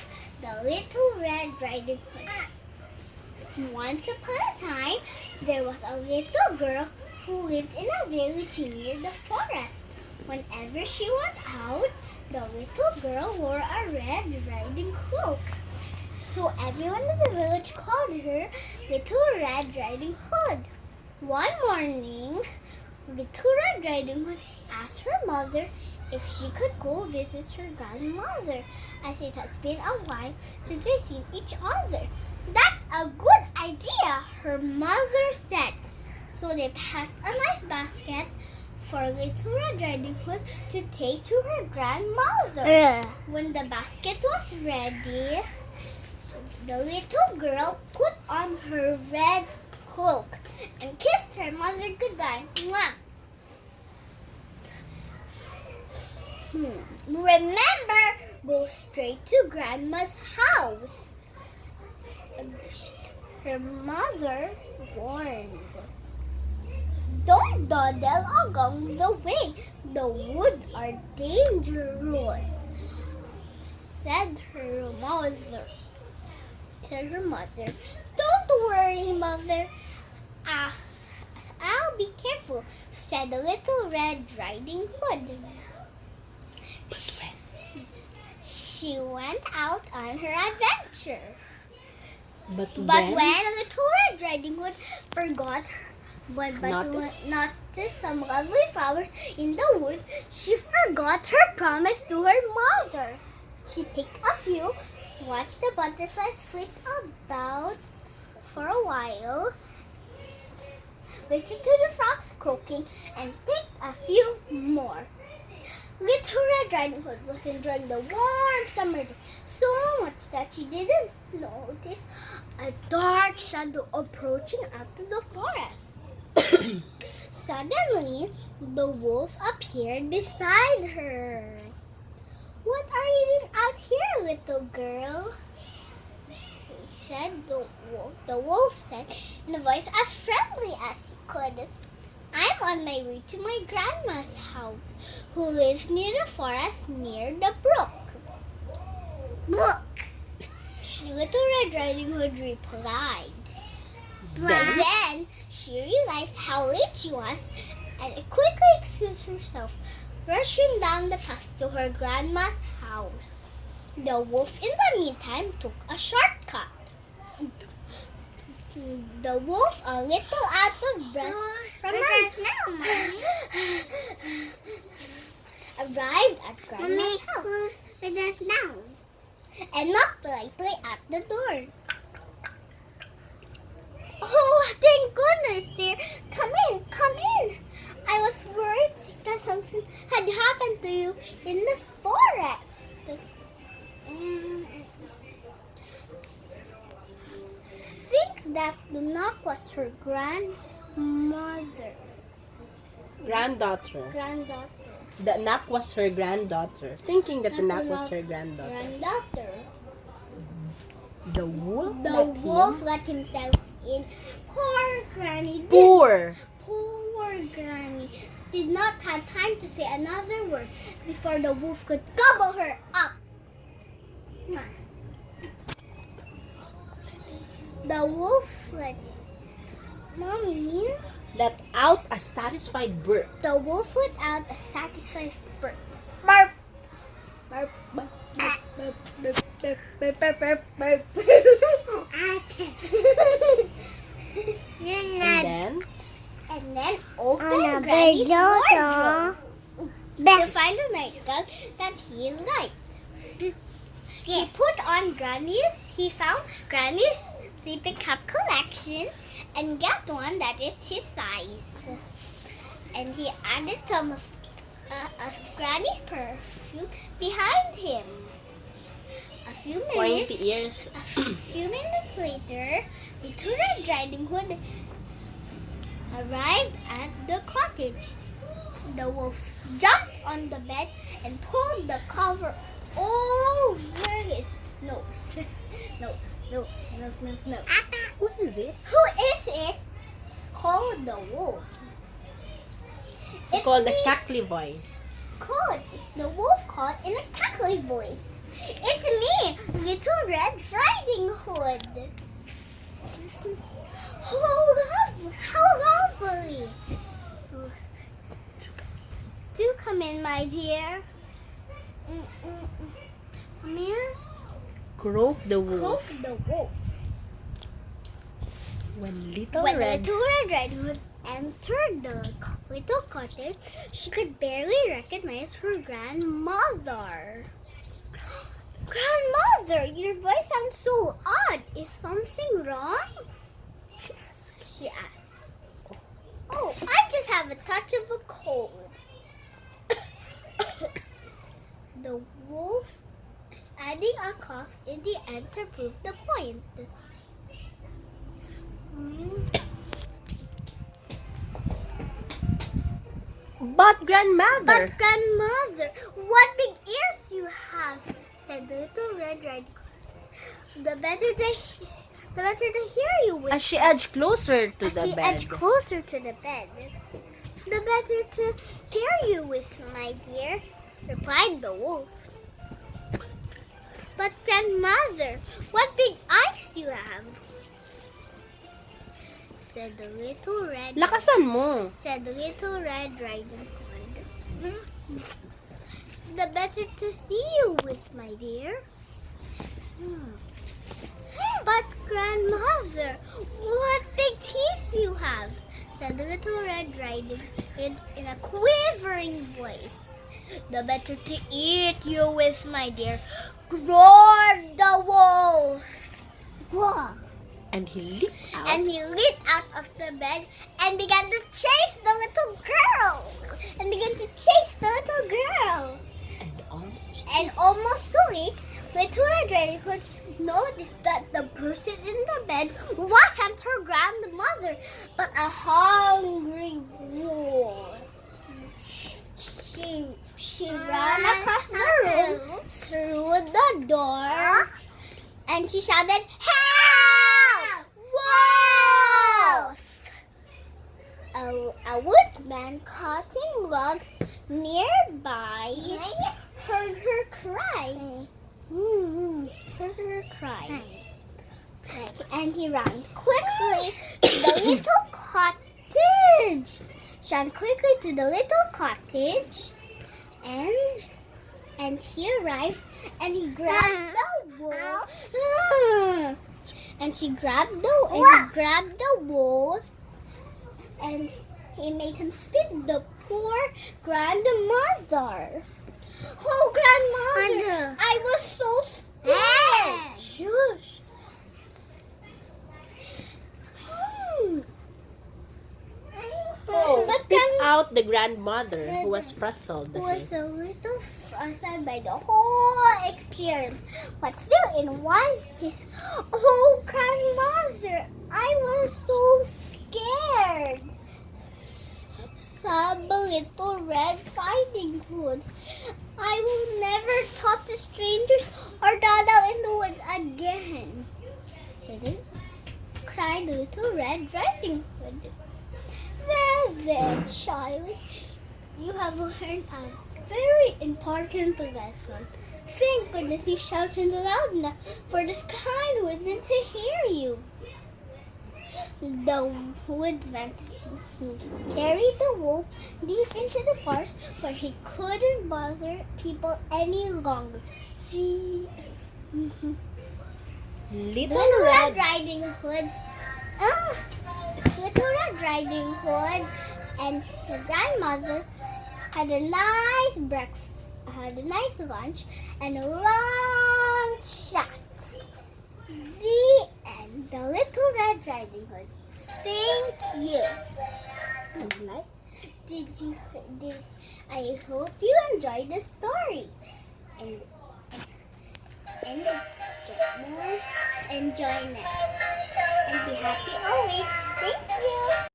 Wolf, the Little Red Riding Hood. Once upon a time, there was a little girl who lived in a village near the forest. Whenever she went out, the little girl wore a red riding cloak. So everyone in the village called her Little Red Riding Hood. One morning, Little Red Riding Hood asked her mother if she could go visit her grandmother, as it has been a while since they've seen each other. That's a good idea, her mother said. So they packed a nice basket for Little Red Riding Hood to take to her grandmother. When the basket was ready, the little girl put on her red cloak and kissed her mother goodbye. Mwah! Remember, go straight to Grandma's house. Her mother warned. Don't dawdle along the way. The woods are dangerous, said her mother. Don't worry, Mother. I'll be careful, said the Little Red Riding Hood. She went out on her adventure. But when Little Red Riding Hood noticed some lovely flowers in the woods, she forgot her promise to her mother. She picked a few, watched the butterflies flit about for a while, listened to the frogs croaking, and picked a few more. Little Red Riding Hood was enjoying the warm summer day so much that she didn't notice a dark shadow approaching out of the forest. Suddenly, the wolf appeared beside her. What are you doing out here, little girl? Said the wolf. The wolf said in a voice as friendly as he could. I'm on my way to my grandma's house, who lives near the forest near the brook. Brook! Little Red Riding Hood replied. Then she realized how late she was and quickly excused herself, rushing down the path to her grandma's house. The wolf, in the meantime, took a shortcut. The wolf, a little out of breath from arrived at Grandma's house. And knocked lightly at the door. Oh, thank goodness, dear. Come in. I was worried that something had happened to you in the forest. Think that the knock was her grandmother. Granddaughter. The knock was her granddaughter. Thinking that the knock was her granddaughter. The wolf let himself in. Poor Granny. Poor Granny did not have time to say another word before the wolf could gobble her up. The wolf let out a satisfied burp. The wolf let out a satisfied burp. Burp. Burp. Burp. Burp. Burp. Burp. Burp. Burp. And then opened Granny's wardrobe to find a nightgown that he liked. He found Granny's sleeping cap collection and got one that is his size. And he added some of Granny's perfume behind him. A few minutes later, Little Red Riding Hood arrived at the cottage. The wolf jumped on the bed and pulled the cover over his nose. No. What is it? Who is it? Called the wolf. It's called the cackly voice. The wolf called in a cackly voice. It's me, How lovely. Do come in, my dear. Come in. Croak the wolf. Croak the wolf. When Little When Red Little Red Riding Hood entered the little cottage, she could barely recognize her grandmother. Grandmother, your voice sounds so odd. Is something wrong? She asked. Oh, I just have a touch of a cold. The wolf adding a cough in the end to prove the point. But grandmother, But grandmother, what big ears you have, said the Little Red Riding Hood. The better to hear you with. as she edged closer to the She bed. edged closer to the bed. The better to hear you with, my dear, replied the wolf. But grandmother, what big eyes you have, said the Little Red. Lakasan mo. Said the Little Red Riding Hood. The better to see you with, my dear. But grandmother, what big teeth you have, said the Little Red Riding Hood in a quivering voice. The better to eat you with, my dear, roared the wolf. Roar. And he leaped out. And he leaped out of the bed and began to chase the little girl. And almost too late, Little Red Riding Hood noticed that the person in the bed wasn't her grandmother, but a hungry wolf. She ran across the room, through the door, and she shouted, "Help! Wolf!" A woodman cutting logs nearby heard her cry. Heard her cry. And he ran quickly to the little cottage. And he arrived and he grabbed the wolf. And he grabbed the wolf and he made him spit the poor grandmother. Oh, grandmother, I was so scared. Shush. Oh, spit out the grandmother who was frazzled. Who was a little frazzled by the whole experience, but still in one piece. Oh, grandmother, I was so scared, sobbed the Little Red Riding Hood. I will never talk to strangers or dawdle in the woods again, cried Little Red Riding Hood. There, child. You have learned a very important lesson. Thank goodness you shouted loud enough for this kind woodsman to hear you. The woodsman carried the wolf deep into the forest where he couldn't bother people any longer. Little Red Riding Hood. Little Red Riding Hood and her grandmother had a nice breakfast, had a nice lunch, and a long chat. The end. The Little Red Riding Hood. Thank you. I hope you enjoyed the story. And get more. Enjoy next. And be happy always. Thank you.